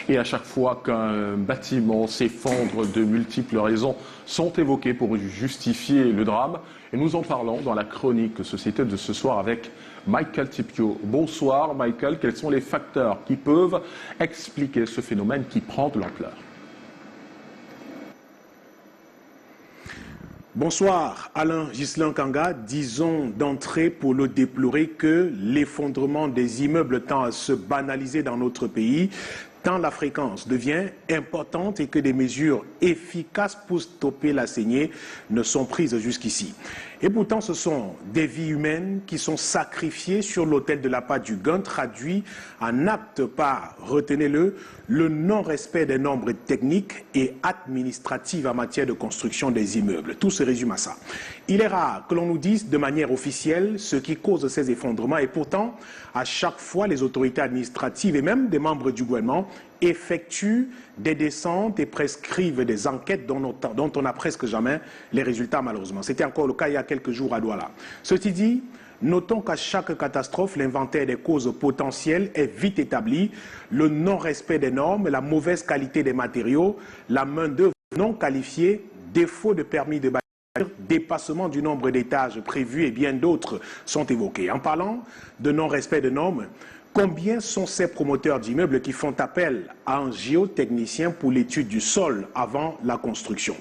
Et à chaque fois qu'un bâtiment s'effondre, de multiples raisons sont évoquées pour justifier le drame. Et nous en parlons dans la chronique Société de ce soir avec Michael Tipio. Bonsoir Michael, quels sont les facteurs qui peuvent expliquer ce phénomène qui prend de l'ampleur? Bonsoir Alain Ghislain Kanga. Disons d'entrée pour le déplorer que l'effondrement des immeubles tend à se banaliser dans notre pays, tant la fréquence devient importante et que des mesures efficaces pour stopper la saignée ne sont prises jusqu'ici. Et pourtant, ce sont des vies humaines qui sont sacrifiées sur l'autel de l'appât du gain, traduit en acte par, retenez-le, le non-respect des normes techniques et administratives en matière de construction des immeubles. Tout se résume à ça. Il est rare que l'on nous dise de manière officielle ce qui cause ces effondrements et pourtant, à chaque fois, les autorités administratives et même des membres du gouvernement effectuent des descentes et prescrivent des enquêtes dont on n'a presque jamais les résultats malheureusement. C'était encore le cas il y a quelques jours à Douala. Ceci dit, notons qu'à chaque catastrophe, l'inventaire des causes potentielles est vite établi. Le non-respect des normes, la mauvaise qualité des matériaux, la main-d'œuvre non qualifiée, défaut de permis de bâtir, dépassement du nombre d'étages prévus et bien d'autres sont évoqués. En parlant de non-respect des normes, combien sont ces promoteurs d'immeubles qui font appel à un géotechnicien pour l'étude du sol avant la construction?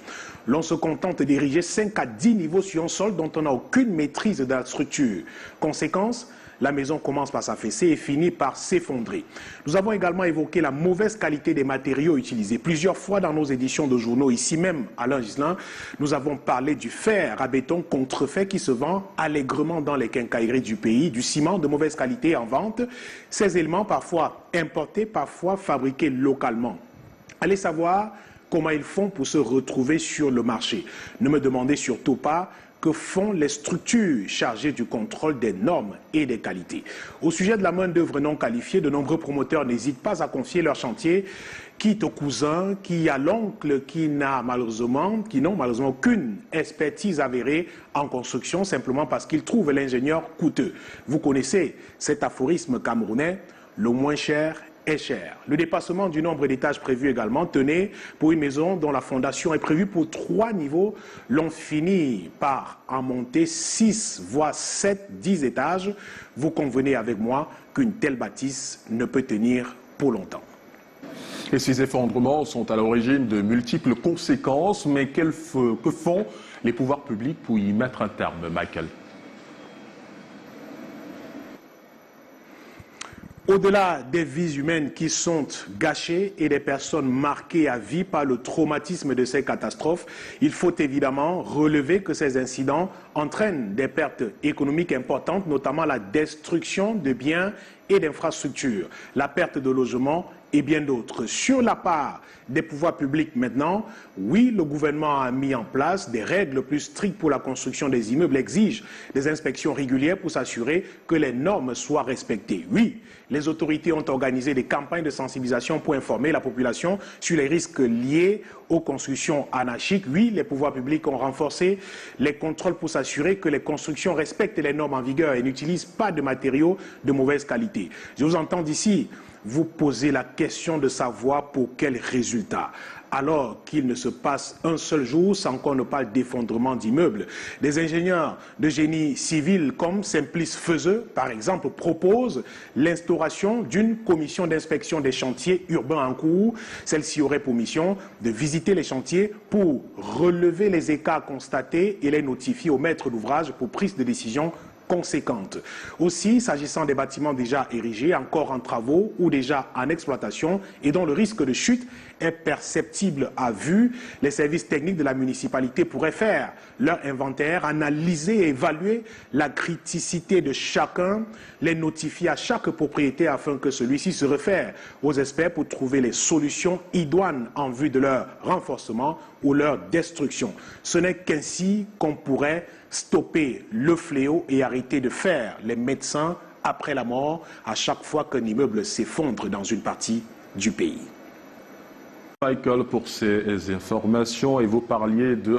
L'on se contente d'ériger 5 à 10 niveaux sur un sol dont on n'a aucune maîtrise de la structure. Conséquence, la maison commence par s'affaisser et finit par s'effondrer. Nous avons également évoqué la mauvaise qualité des matériaux utilisés. Plusieurs fois dans nos éditions de journaux, ici même à Alain Ghislain, nous avons parlé du fer à béton contrefait qui se vend allègrement dans les quincailleries du pays, du ciment de mauvaise qualité en vente. Ces éléments parfois importés, parfois fabriqués localement. Allez savoir comment ils font pour se retrouver sur le marché. Ne me demandez surtout pas que font les structures chargées du contrôle des normes et des qualités. Au sujet de la main-d'œuvre non qualifiée, de nombreux promoteurs n'hésitent pas à confier leur chantier, quitte au cousin, qui a l'oncle, qui n'ont malheureusement aucune expertise avérée en construction, simplement parce qu'ils trouvent l'ingénieur coûteux. Vous connaissez cet aphorisme camerounais, le moins cher est cher. Le dépassement du nombre d'étages prévus également, tenez, pour une maison dont la fondation est prévue pour 3 niveaux, l'on finit par en monter 6, voire 7, 10 étages. Vous convenez avec moi qu'une telle bâtisse ne peut tenir pour longtemps. Et ces effondrements sont à l'origine de multiples conséquences, mais que font les pouvoirs publics pour y mettre un terme, Michael? Au-delà des vies humaines qui sont gâchées et des personnes marquées à vie par le traumatisme de ces catastrophes, il faut évidemment relever que ces incidents entraînent des pertes économiques importantes, notamment la destruction de biens et d'infrastructures, la perte de logements et bien d'autres. Sur la part des pouvoirs publics maintenant, oui, le gouvernement a mis en place des règles plus strictes pour la construction des immeubles, exige des inspections régulières pour s'assurer que les normes soient respectées. Oui, les autorités ont organisé des campagnes de sensibilisation pour informer la population sur les risques liés aux constructions anarchiques. Oui, les pouvoirs publics ont renforcé les contrôles pour s'assurer que les constructions respectent les normes en vigueur et n'utilisent pas de matériaux de mauvaise qualité. Je vous entends d'ici vous poser la question de savoir pour quels résultats. Alors qu'il ne se passe un seul jour sans qu'on ne parle d'effondrement d'immeubles. Des ingénieurs de génie civil comme Simplice Feuzeux, par exemple, proposent l'instauration d'une commission d'inspection des chantiers urbains en cours. Celle-ci aurait pour mission de visiter les chantiers pour relever les écarts constatés et les notifier au maître d'ouvrage pour prise de décision conséquentes. Aussi, s'agissant des bâtiments déjà érigés, encore en travaux ou déjà en exploitation et dont le risque de chute est perceptible à vue, les services techniques de la municipalité pourraient faire leur inventaire, analyser et évaluer la criticité de chacun, les notifier à chaque propriétaire afin que celui-ci se réfère aux experts pour trouver les solutions idoines en vue de leur renforcement ou leur destruction. Ce n'est qu'ainsi qu'on pourrait stopper le fléau et arrêter de faire les médecins après la mort à chaque fois qu'un immeuble s'effondre dans une partie du pays. Michael, pour ces informations, et vous parliez de